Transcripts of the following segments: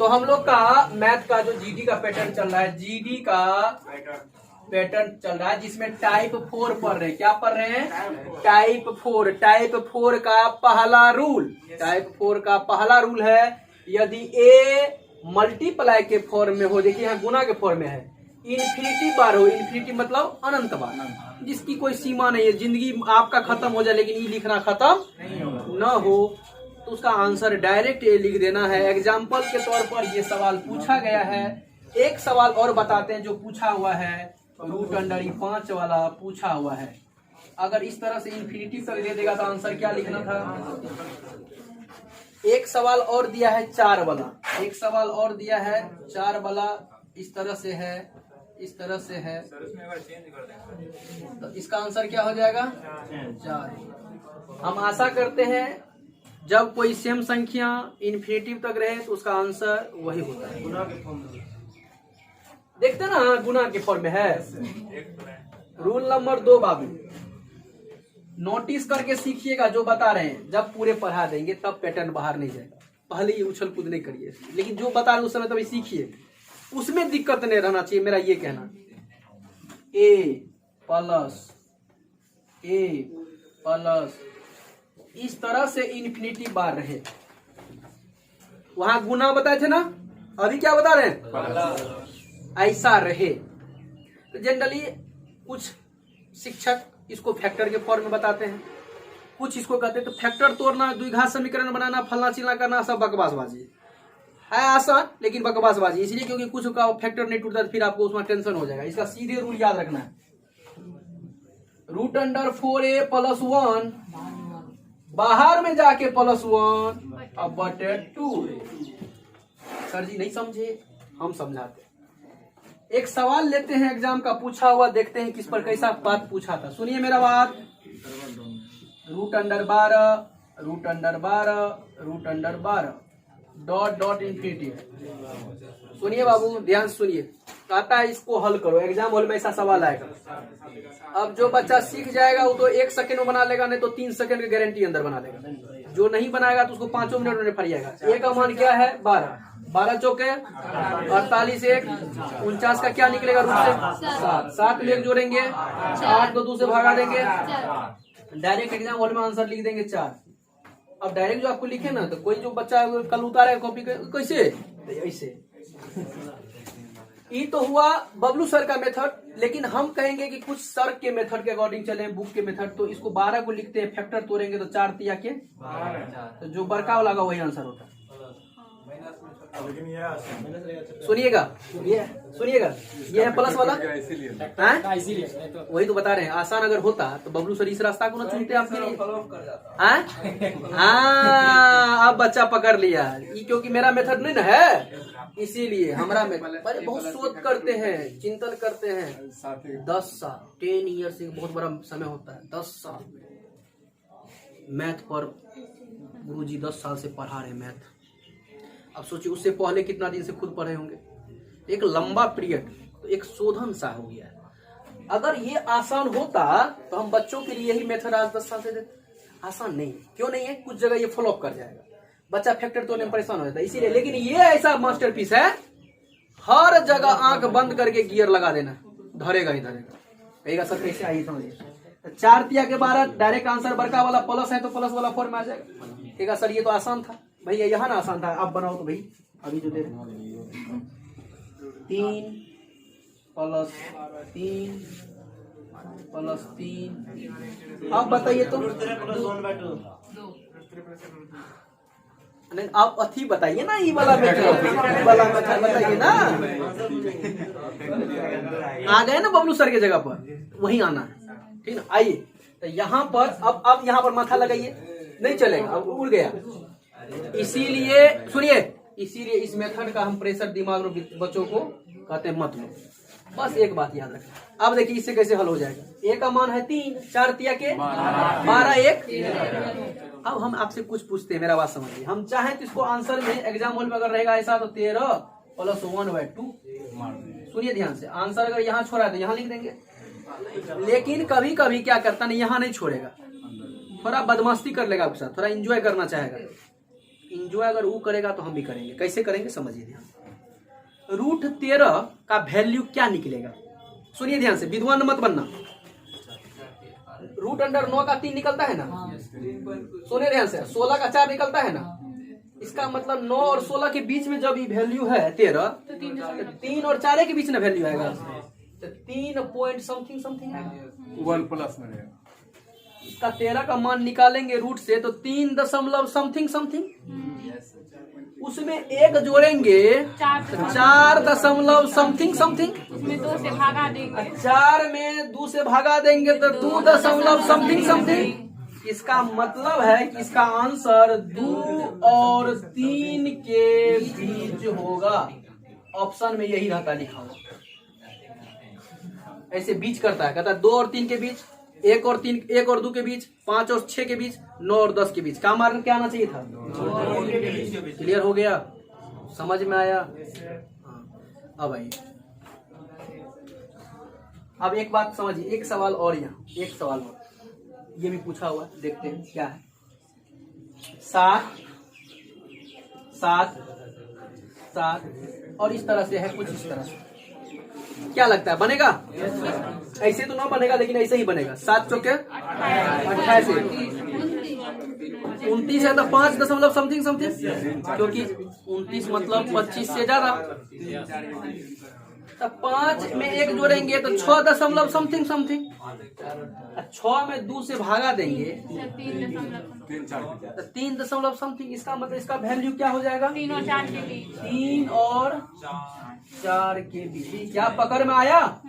तो हम लोग का मैथ का जो जीडी का पैटर्न चल रहा है, जीडी का पैटर्न चल रहा है जिसमें टाइप 4 पढ़ रहे हैं। क्या पढ़ रहे हैं? टाइप 4। टाइप 4 का पहला रूल, टाइप 4 का पहला रूल है, यदि ए मल्टीप्लाई के फॉर्म में हो, देखिए यहाँ गुना के फॉर्म में है, इन्फिनिटी बार हो, इन्फिनिटी मतलब अनंत बार, जिसकी कोई सीमा नहीं है, जिंदगी आपका खत्म हो जाए लेकिन ये लिखना खत्म न हो, तो उसका आंसर डायरेक्ट ए लिख देना है। एग्जाम्पल के तौर पर ये सवाल पूछा गया है। एक सवाल और बताते हैं जो पूछा हुआ है, रूट अंडर 5 वाला पूछा हुआ है। अगर इस तरह से इन्फिनिटी तक दे देगा तो आंसर क्या लिखना था? एक सवाल और दिया है 4 वाला, एक सवाल और दिया है 4 वाला, इस तरह से है, इस तरह से है, तो इसका आंसर क्या हो जाएगा? 4। हम आशा करते हैं जब कोई सेम संख्या इन्फिनिटिव तक रहे तो उसका आंसर वही होता है। गुना के फॉर्म में देखते ना, गुना के फॉर्म में है। रूल नंबर 2 बाबू, नोटिस करके सीखिएगा जो बता रहे हैं। जब पूरे पढ़ा देंगे तब पैटर्न बाहर नहीं जाएगा, पहले ये उछल कूद नहीं करिए, लेकिन जो बता रहे हैं उस समय तभी सीखिए, उसमें दिक्कत नहीं रहना चाहिए, मेरा ये कहना। ए प्लस इस तरह से इन्फिनिटी बार रहे। वहां गुना बताए थे ना, अभी क्या बता रहे हैं? ऐसा रहे। तो जनरली कुछ शिक्षक इसको फैक्टर के फॉर्म में बताते हैं, कुछ इसको कहते हैं तो फैक्टर तोड़ना, द्विघात समीकरण बनाना, फलना चिलना करना, सब बकवासबाजी है। आसान लेकिन बकवासबाजी, इसलिए क्योंकि कुछ का फैक्टर नहीं टूटता फिर आपको उसमें टेंशन हो जाएगा। इसका सीधे रूल याद रखना है, रूट अंडर 4a प्लस 1, बाहर में जाके +1 अब बटे 2। सर जी नहीं समझे, हम समझाते। एक सवाल लेते हैं एग्जाम का पूछा हुआ, देखते हैं किस पर कैसा बात पूछा था। सुनिए मेरा बात, root under 12 root under 12 root under 12 dot dot infinity. सुनिए बाबू ध्यान सुनिए, कहता है इसको हल करो। एग्जाम हॉल में ऐसा सवाल आएगा। अब जो बच्चा सीख जाएगा वो तो 1 सेकंड में बना लेगा, नहीं तो 3 सेकंड की गारंटी अंदर बना लेगा। जो नहीं बनाएगा तो उसको 5 मिनट में फट जाएगा। ए का मान क्या है? 12, 12 चौके 48, 1 49 का क्या निकलेगा? रूट से 7, 7 में 1 जोड़ेंगे 8 को 2 से भगा देंगे, डायरेक्ट एग्जाम हॉल में आंसर लिख देंगे 4। अब डायरेक्ट जो आपको लिखे ना, तो कोई जो बच्चा कल उतारे कॉपी कैसे, ऐसे। ये तो हुआ बबलू सर का मेथड, लेकिन हम कहेंगे कि कुछ सर के मेथड के अकॉर्डिंग चले, बुक के मेथड। तो इसको 12 को लिखते हैं, फैक्टर तोड़ेंगे तो 4 तिया के 12, तो जो बड़का वाला वही आंसर होता है। सुनिएगा सुनिएगा, ये है प्लस वाला, वही तो बता रहे हैं। आसान अगर होता तो बबलू सर इस रास्ता को ना चुनते आपके लिए। हाँ अब बच्चा पकड़ लिया, क्योंकि मेरा मेथड नहीं ना है, इसीलिए हमारा मेथड। बहुत शोध करते हैं, चिंतन करते हैं। 10 साल 10 ईयर्स एक बहुत बड़ा समय होता है। 10 साल मैथ पर गुरुजी 10 साल से पढ़ा रहे मैथ। अब सोचिए उससे पहले कितना दिन से खुद पढ़े होंगे। एक लंबा पीरियड, तो एक शोधन सा हो गया है। अगर ये आसान होता तो हम बच्चों के लिए यही मेथड आज 10 साल से देते। आसान नहीं, क्यों नहीं है? कुछ जगह ये फॉलो कर जाएगा, बच्चा फैक्टर तोड़ने में परेशान हो जाता है, इसीलिए। लेकिन ये ऐसा मास्टरपीस है, हर जगह आंख बंद करके गियर लगा देना, धरेगा ही धरेगा। कहेगा सर कैसे आई समझिए। 4 तिया के 12 डायरेक्ट आंसर, बड़का वाला प्लस है तो प्लस वाला फॉर्म में आ जाएगा। कहेगा सर ये तो आसान था भैया, यहाँ ना आसान था, आप बनाओ तो भाई। अभी जो दे रहे 3 + 3 + 3, आप बताइए तो नहीं, आप अथी बताइए ना, ये वाला मेथड बताइए ना। आ गए ना बबलू सर के जगह पर, वही आना है, ठीक ना। आइए तो यहाँ पर अब यहाँ पर माथा लगाइए, नहीं चलेगा, अब उड़ गया। इसीलिए सुनिए, इसीलिए इस मेथड का हम प्रेशर दिमाग में बच्चों को कहते हैं मत लो। बस एक बात याद रखना। अब देखिए इससे कैसे हल हो जाएगा। ए का मान है 3, 4 तिया के 12, 1। अब हम आपसे कुछ पूछते हैं, मेरा बात समझिए। हम चाहें तो इसको आंसर में एग्जाम हॉल में अगर रहेगा ऐसा तो 13 + 1/2। सुनिए ध्यान से, आंसर अगर यहाँ छोड़ा है तो यहाँ लिख देंगे। लेकिन कभी कभी क्या करता नहीं, यहाँ नहीं छोड़ेगा, थोड़ा बदमाशी कर लेगा आपके साथ, थोड़ा एंजॉय करना चाहेगा, इंजॉय अगर वो करेगा तो हम भी करेंगे। कैसे करेंगे समझिए ध्यान। √13 का वैल्यू क्या निकलेगा, सुनिए ध्यान से, विद्वान मत बनना। √9 का 3 निकलता है ना, सुनिए ध्यान से। 16 का 4 निकलता है ना, इसका मतलब 9 और 16 के बीच में जब ये वैल्यू है 13, तो 3 और 4 के बीच में वैल्यू आएगा, तो 3 पॉइंट समथिंग समथिंग आएगा, 1 प्लस में रहेगा। इसका 13 का मान निकालेंगे रूट से तो 3 दशमलव समथिंग समथिंग, उसमें 1 जोड़ेंगे 4 दशमलव समथिंग समथिंग, 2 से भागा देंगे, 4 में 2 से भागा देंगे तो 2 दशमलव समथिंग समथिंग। इसका मतलब है कि इसका आंसर 2 और 3 के बीच होगा। ऑप्शन में यही रहता लिखा हुआ, ऐसे बीच करता है, कहता है 2 और 3 के बीच, 1 और 3, 1 और 2 के बीच, 5 और 6 के बीच, 9 और 10 के बीच। क्या मार्ग क्या आना चाहिए था? क्लियर हो गया, समझ में आया? अब आइए, अब एक बात समझिए, एक सवाल और, यहाँ एक सवाल और ये भी पूछा हुआ, देखते हैं क्या है। 7 7 7 और इस तरह से है, कुछ इस तरह से, क्या लगता है बनेगा? ऐसे तो ना बनेगा, लेकिन ऐसे ही बनेगा। 7 चौके 28, 29 है तो 5 दशमलव समथिंग समथिंग, क्योंकि 29 मतलब 25 से ज्यादा, तो 5 में 1 जोड़ेंगे तो 6 दशमलव समथिंग समथिंग, 6 में 2 से भागा देंगे तो 3 दशमलव समथिंग। इसका मतलब इसका वैल्यू क्या हो जाएगा? 3 और 4 के बीच, 3 और 4 के बीच। क्या पकड़ में आया?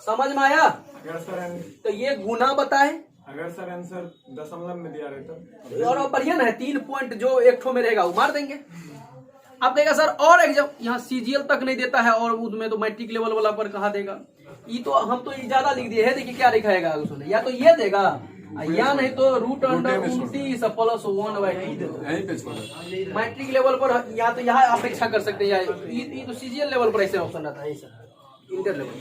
समझ में आया? अगर सर तो ये गुना बताए, अगर सर आंसर दशमलव में दिया रहता और बढ़िया ना है, 3 पॉइंट जो एक ठो में रहेगा वो मार देंगे। अब देगा सर और एग्जाम यहाँ सीजीएल तक नहीं देता है, और उसमें तो मैट्रिक लेवल वाला पर कहा देगा। ये तो हम तो ज्यादा लिख दिए है, देखिए क्या लिखाएगा उसने, या तो ये देगा या नहीं तो √29 प्लस 1/2 देगा। यहीं पे छोड़ा। मैट्रिक लेवल पर या तो यहाँ अपेक्षा कर सकते हैं, या ये तो सीजीएल लेवल पर ऐसे ऑप्शन रहता है, सर इंटर लेवल।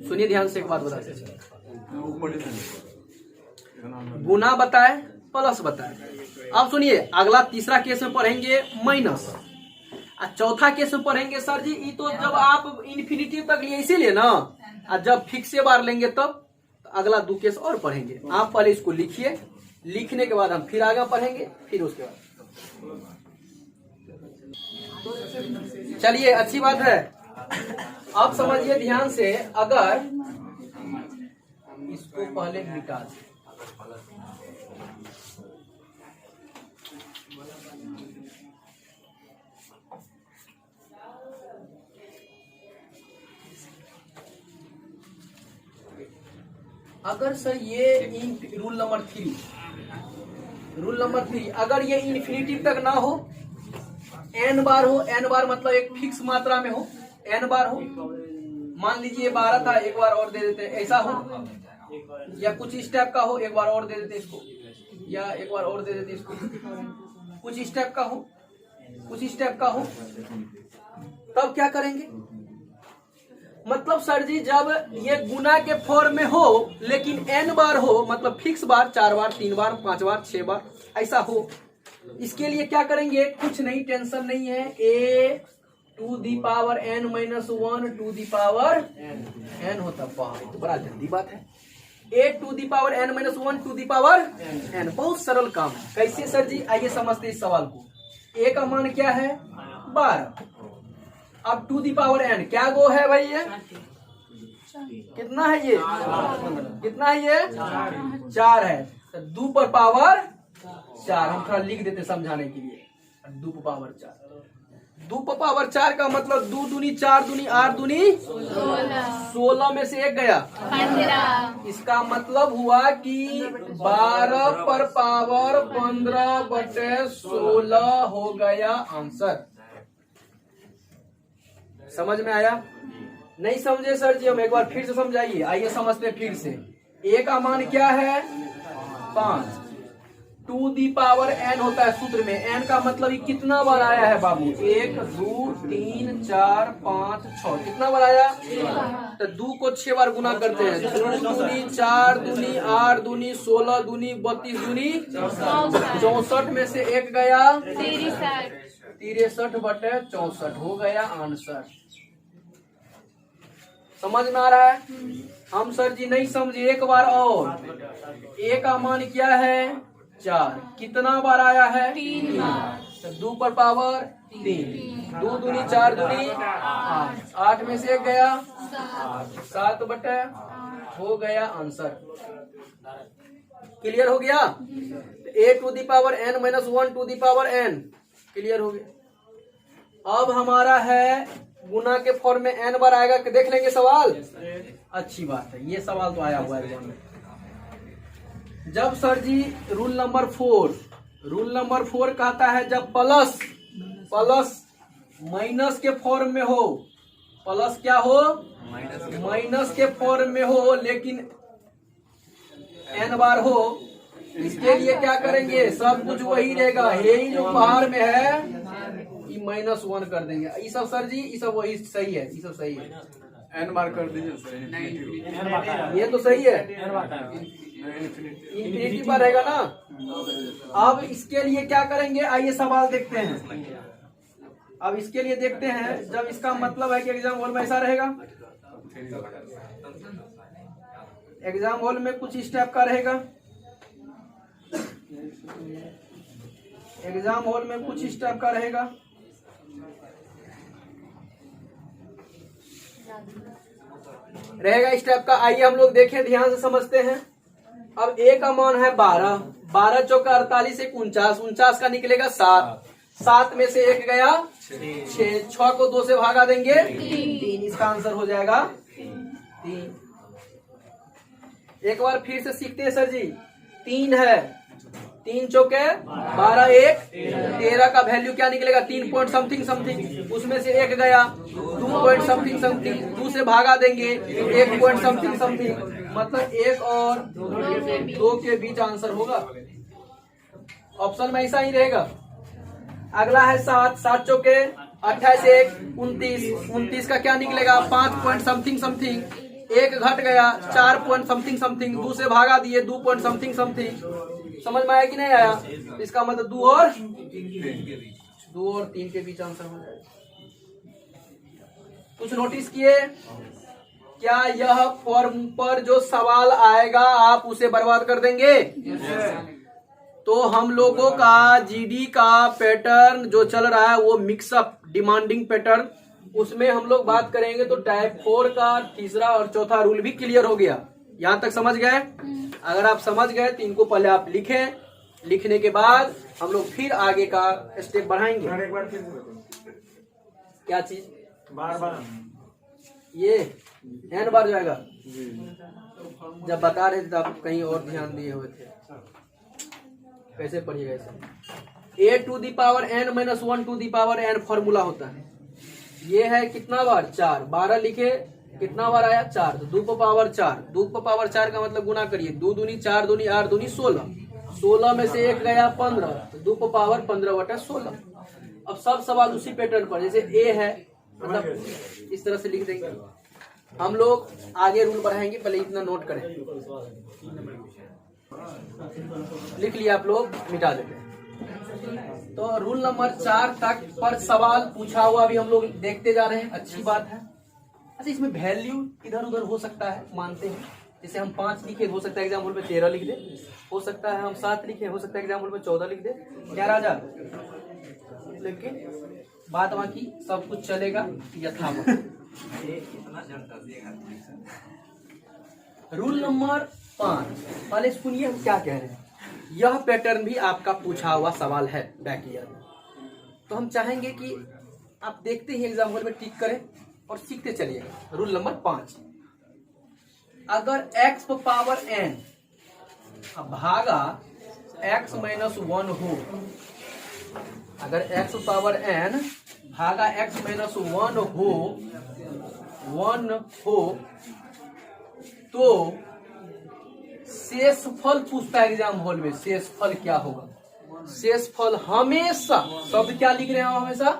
सुनिए ध्यान से, एक बात बताते हैं, गुना बताए प्लस बताए। अब सुनिए, अगला तीसरा केस में पढ़ेंगे माइनस, और चौथा केस में पढ़ेंगे सर जी ये तो जब आप इन्फिनिटी तक लिए इसीलिए ना, और जब फिक्स से बार लेंगे तब अगला 2 केस और पढ़ेंगे। आप पहले इसको लिखिए, लिखने के बाद हम फिर आगे पढ़ेंगे, फिर उसके बाद चलिए अच्छी बात है। अब समझिए ध्यान से, अगर इसको पहले मिटा दें, अगर सर ये रूल नंबर 3 अगर ये इन्फिनिटी तक ना हो, n बार हो, n बार मतलब एक फिक्स मात्रा में हो, n बार हो, मान लीजिए 12 था, एक बार और दे देते, ऐसा हो, या कुछ इस टाइप का हो, एक बार और दे देते इसको, या एक बार और दे देते इसको, कुछ इस टाइप का हो, कुछ इस टाइप का हो, तब क्या करेंगे? मतलब सर जी जब ये गुना के फॉर्म में हो लेकिन n बार हो, मतलब फिक्स बार, 4 बार, 3 बार, 5 बार, 6 बार ऐसा हो, इसके लिए क्या करेंगे? कुछ नहीं, टेंशन नहीं है, a to the power n minus 1 to the power n होता। तो बड़ा जल्दी बात है, a to the power n minus 1 to the power n, बहुत सरल काम है। कैसे सर जी? आइए समझते इस सवाल को। a का मान क्या है? 12। अब टू दी पावर n क्या गो है भाई? ये कितना है? ये कितना है? ये 4 है। तो 2 पर पावर 4, हम थोड़ा लिख देते समझाने के लिए, 2 पर पावर 4। 2 पर पावर 4 का मतलब 2 दूनी 4 दूनी 8 दूनी 16 में से 1 गया 15। इसका मतलब हुआ कि 12 पर पावर 15/16 हो गया आंसर। समझ में आया? नहीं समझे सर जी? हम एक बार फिर से समझाइए, आइए समझते फिर से। a का मान क्या है? 5, टू दी पावर n होता है सूत्र में। n का मतलब ये कितना बार आया है बाबू? 1 2 3 4 5 6। कितना बार आया? तो 2 को 6 बार गुना करते हैं। 2 दूनी 4 दूनी 8 दूनी 16 दूनी 32 दूनी 64 में से 1 गया 63/64 हो गया आंसर। समझ में आ रहा है? हम सर जी नहीं समझे, एक बार और। a का मान क्या है? 4। कितना बार आया है? 3 बार। 2 पर पावर 3। 2 दूनी 4 दूनी 8। 8 में से 1 गया 7/, हो गया आंसर। क्लियर हो गया? a to the power n minus 1 to the power n। Clear हो गया। अब हमारा है गुना के फॉर्म में n बार आएगा कि देख लेंगे सवाल। अच्छी बात है, ये सवाल तो आया हुआ है एग्जाम में। जब सर जी रूल नंबर 4 कहता है जब प्लस माइनस के फॉर्म में हो, प्लस क्या हो? माइनस के फॉर्म में हो, लेकिन n बार हो, इसके लिए क्या करेंगे? सब कुछ वही रहेगा। यही जो बाहर में है ये -1 कर देंगे। ये सब सर जी ये सब वही सही है, ये सब सही है। n बार कर दीजिए। ये तो सही है, इन्फिनिटी पर रहेगा ना। अब इसके लिए क्या करेंगे? आइए सवाल देखते हैं। अब इसके लिए देखते हैं, जब इसका मतलब है कि एग्जाम हॉल में ऐसा रहेगा, एग्जाम हॉल में कुछ इस टाइप का रहेगा, एग्जाम हॉल में कुछ इस टाइप का रहेगा। इस टाइप का। आइए हम लोग देखें, ध्यान से समझते हैं। अब a का मान है 12। 12 चौका 48 1 49। 49 का निकलेगा 7। 7 में से 1 गया 6। 6 को 2 से भागा देंगे 3। इसका आंसर हो जाएगा 3। एक बार फिर से सीखते हैं सर जी। 3 है, 3 चौके 12 1 13 का वैल्यू क्या निकलेगा? 3 पॉइंट समथिंग। उसमें से 1 गया 2 पॉइंट समथिंग। 2 से भागा देंगे 1 पॉइंट समथिंग। मतलब 1 और 2 के बीच आंसर होगा। ऑप्शन में ऐसा ही रहेगा। अगला है 7 चौके 28 1 29। 29 का क्या निकलेगा? 5 पॉइंट समथिंग। 1 घट गया 4 पॉइंट समथिंग। 2 से भागा दिए 2 पॉइंट समथिंग। समझ में आया कि नहीं आया? इसका मतलब 2 और 3 के बीच आंसर हो जाएगा। कुछ नोटिस किए क्या? यह फॉर्म पर जो सवाल आएगा आप उसे बर्बाद कर देंगे। तो हम लोगों का जीडी का पैटर्न जो चल रहा है वो मिक्सअप डिमांडिंग पैटर्न, उसमें हम लोग बात करेंगे। तो टाइप 4 का तीसरा और चौथा रूल भी क्लियर हो गया। यहाँ तक समझ गए? अगर आप समझ गए तो इनको पहले आप लिखें। लिखने के बाद हम लोग फिर आगे का स्टेप बढ़ाएंगे। एक बार फिर से बताओ। क्या चीज? बार ये n बार जाएगा। जब बता रहे थे तो आप कहीं और ध्यान दिए हुए थे। कैसे पढ़िएगा ऐसे? a to the power n minus 1 to the power n formula होता है। ये है कितना बार? 4। 12 लिखे, कितना बार आया? 4। तो 2 पर पावर 4। 2 पर पावर 4 का मतलब गुना करिए। 2 दूनी 4 दूनी 8 दूनी 16। 16 में से 1 गया 15। तो 2 पर पावर 15/16। अब सब सवाल उसी पैटर्न पर, जैसे a है मतलब इस तरह से लिख देंगे। हम लोग आगे रूल बढ़ाएंगे, पहले इतना नोट करें। लिख लिया आप लोग, मिटा देते हैं। तो रूल नंबर 4 तक पर सवाल पूछा हुआ अभी हम लोग देखते जा रहे हैं। अच्छी बात है। अच्छा, इसमें वैल्यू इधर उधर हो सकता है, मानते हैं। जैसे हम 5 लिखे, हो सकता है एग्जाम हॉल में 13 लिख दे। हो सकता है हम 7 लिखे, हो सकता है एग्जाम हॉल में 14 लिख दे। क्या राजा? लेकिन बात बाकी सब कुछ चलेगा यथावत। रूल नंबर 5 पहले सुनिए हम क्या कह रहे हैं। यह पैटर्न भी आपका पूछा हुआ सवाल है बैक ईयर में। तो हम चाहेंगे कि आप देखते ही एग्जाम हॉल में टिक करें और सीखते चलिएगा। रूल नंबर 5, अगर x पावर n भागा x माइनस 1 हो, अगर x पावर n भागा x माइनस 1 हो तो शेषफल पूछता है एग्जाम हॉल में, शेषफल क्या होगा? शेषफल हमेशा, शब्द क्या लिख रहे हैं हम हमेशा?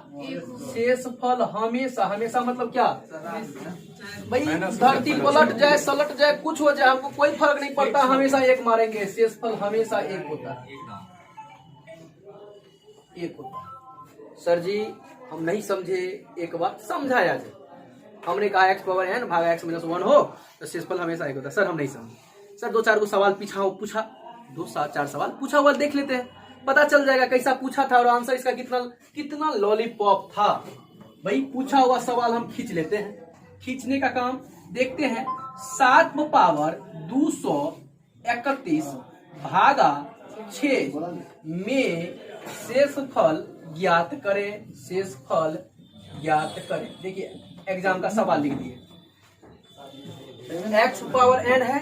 शेषफल हमेशा, हमेशा मतलब क्या भाई? धरती पलट जाए, सलट जाए, कुछ हो जाए, हमको कोई फर्क नहीं पड़ता, हमेशा एक मारेंगे। शेषफल हमेशा एक होता है, एक होता है। सर जी हम नहीं समझे, एक बात समझाया जाए। हमने कहा x पावर n भागा x माइनस 1 हो तो शेषफल हमेशा एक होता है। सर हम नहीं समझे। सर 2-4 को सवाल पूछा, 2-4 सवाल पूछा हुआ देख लेते हैं, पता चल जाएगा कैसा पूछा था और आंसर इसका कितना लॉलीपॉप था। भाई पूछा हुआ सवाल हम खींच लेते हैं, खींचने का काम देखते हैं। 7 पावर 231 भागा 6 में शेषफल ज्ञात करें, शेषफल ज्ञात करें। देखिए एग्जाम का सवाल लिख दिए, x पावर n है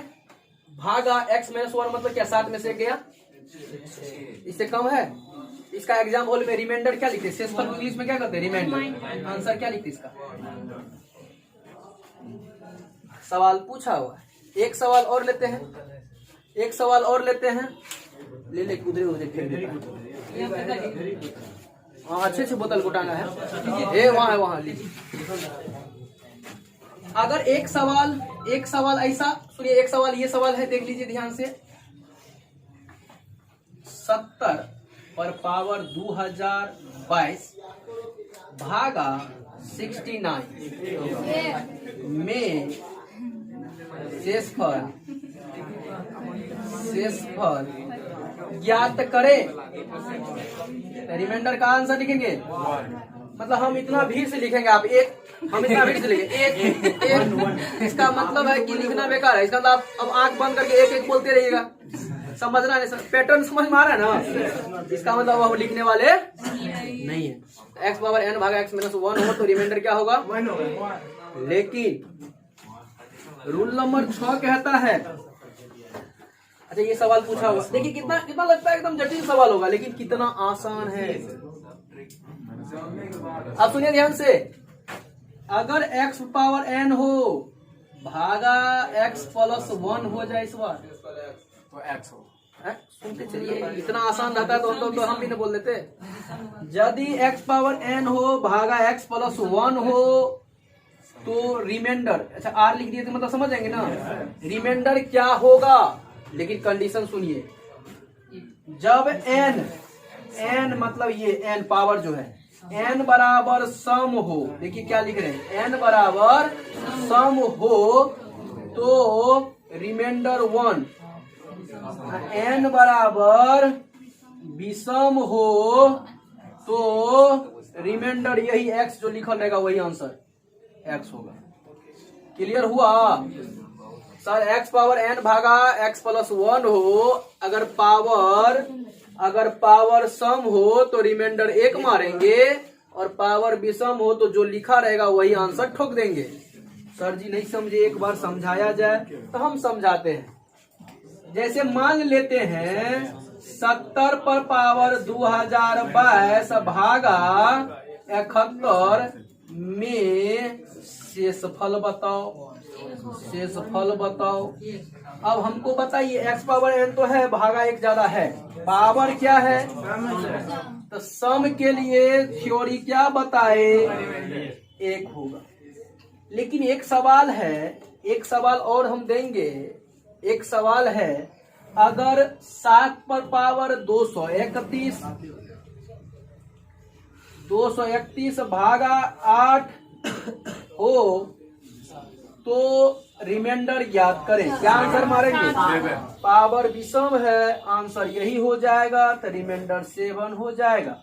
भागा x माइनस 1 मतलब क्या? 7 में से गया, इससे कम है। इसका एग्जाम हॉल में रिमाइंडर क्या लिखते हैं? शेषफल को इंग्लिश में क्या कहते हैं? रिमाइंडर। आंसर क्या लिखते इसका? सवाल पूछा हुआ है। एक सवाल और लेते हैं, एक सवाल और लेते हैं। ले उधरे उधरे फेंक देता है। हाँ अच्छे बोतल को टांगा है, वहाँ है, वहाँ लीजिए। अगर एक सवाल ऐसा सुनिए, एक सवाल ये सवाल है, देख लीजिए ध्यान से। 70 पर पावर 2022 भागा 69 में शेषफल ज्ञात करें। रिमाइंडर का आंसर लिखेंगे, मतलब हम इतना भीड़ से लिखेंगे, आप एक, हम इतना भीड़ से लिखेंगे एक। इसका मतलब है कि लिखना बेकार है। इसका मतलब आप अब आंख बंद करके एक एक बोलते रहिएगा, समझना नहीं, पैटर्न समझ में आ रहा है ना? इसका मतलब वो लिखने वाले नहीं है। x पावर n भागा x माइनस 1 हो तो रिमाइंडर क्या होगा? 1 होगा। लेकिन रूल नंबर 6 कहता है, अच्छा ये सवाल पूछा हुआ, देखिए कितना लगता है एकदम जटिल सवाल होगा, लेकिन कितना आसान है। अब सुनिए ध्यान से, अगर x पावर n हो भागा x प्लस 1 हो जाए इस बार तो x हो। सुनते चलिए, इतना आसान रहता है तो हम भी नहीं बोल देते। यदि x पावर n हो भागा x प्लस 1 हो तो रिमाइंडर, अच्छा r लिख दिए तो मतलब समझ जाएंगे ना, रिमाइंडर क्या होगा। लेकिन कंडीशन सुनिए, जब n मतलब ये n पावर जो है n बराबर सम हो, देखिए क्या लिख रहे हैं, n बराबर सम हो तो रिमाइंडर 1, n बराबर विषम हो तो रिमाइंडर यही x जो लिखल रहेगा वही आंसर x होगा। क्लियर हुआ सर? x पावर n भागा x प्लस 1 हो, अगर पावर सम हो तो रिमाइंडर 1 मारेंगे और पावर विषम हो तो जो लिखा रहेगा वही आंसर ठोक देंगे। सर जी नहीं समझे, एक बार समझाया जाए तो हम समझाते हैं। जैसे मान लेते हैं 70 पर पावर 2022 भागा 71 में शेषफल बताओ, शेषफल बताओ। अब हमको बताइए x पावर n तो है, भागा 1 ज्यादा है, पावर क्या है तो सम के लिए थ्योरी क्या बताए? 1 होगा। लेकिन एक सवाल है, एक सवाल और हम देंगे। एक सवाल है, अगर 7 पर पावर 231 भागा 8 हो तो रिमाइंडर ज्ञात करें। क्या आंसर मारेंगे? पावर विषम है, आंसर यही हो जाएगा तो रिमाइंडर 7 हो जाएगा।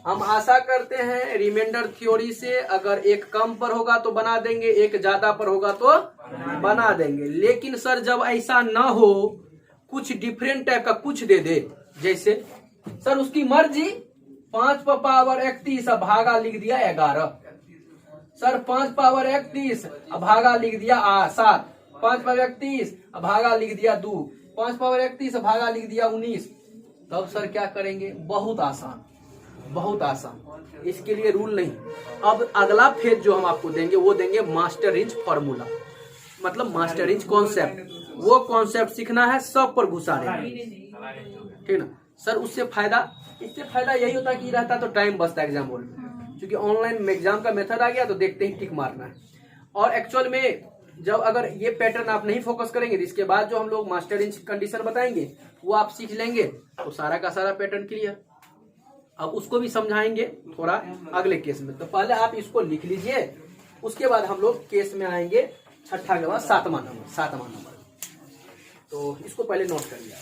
हम आशा करते हैं रिमाइंडर थ्योरी से अगर 1 कम पर होगा तो बना देंगे, 1 ज्यादा पर होगा तो बना देंगे। लेकिन सर जब ऐसा ना हो, कुछ डिफरेंट टाइप का कुछ दे दे, जैसे सर उसकी मर्जी 5 पर पावर 31 भागा लिख दिया 11, सर 5 पावर 31 भागा लिख दिया 7, 5 पावर 31 भागा लिख दिया 2, 5 पावर 31 भागा लिख दिया 19, तब सर क्या करेंगे? बहुत आसान, बहुत आसान। इसके लिए रूल नहीं। अब अगला फेज जो हम आपको देंगे वो देंगे मास्टर रेंज फॉर्मूला, मतलब मास्टर रेंज कॉन्सेप्ट। वो कॉन्सेप्ट सीखना है, सब पर घुसाने हैं। ठीक ना सर, उससे फायदा, इससे फायदा यही होता है कि रहता तो टाइम बचता है एग्जाम हॉल में, क्योंकि ऑनलाइन एग्जाम का मेथड आ गया तो देखते ही टिक मारना है। और एक्चुअल में जब अगर ये पैटर्न आप नहीं फोकस करेंगे तो इसके बाद जो हम लोग मास्टर इन कंडीशन बताएंगे वो आप सीख लेंगे तो सारा का सारा पैटर्न क्लियर। अब उसको भी समझाएंगे थोड़ा अगले केस में, तो पहले आप इसको लिख लीजिए, उसके बाद हम लोग केस में आएंगे छठा के बाद सातवां नंबर। तो इसको पहले नोट कर लिया।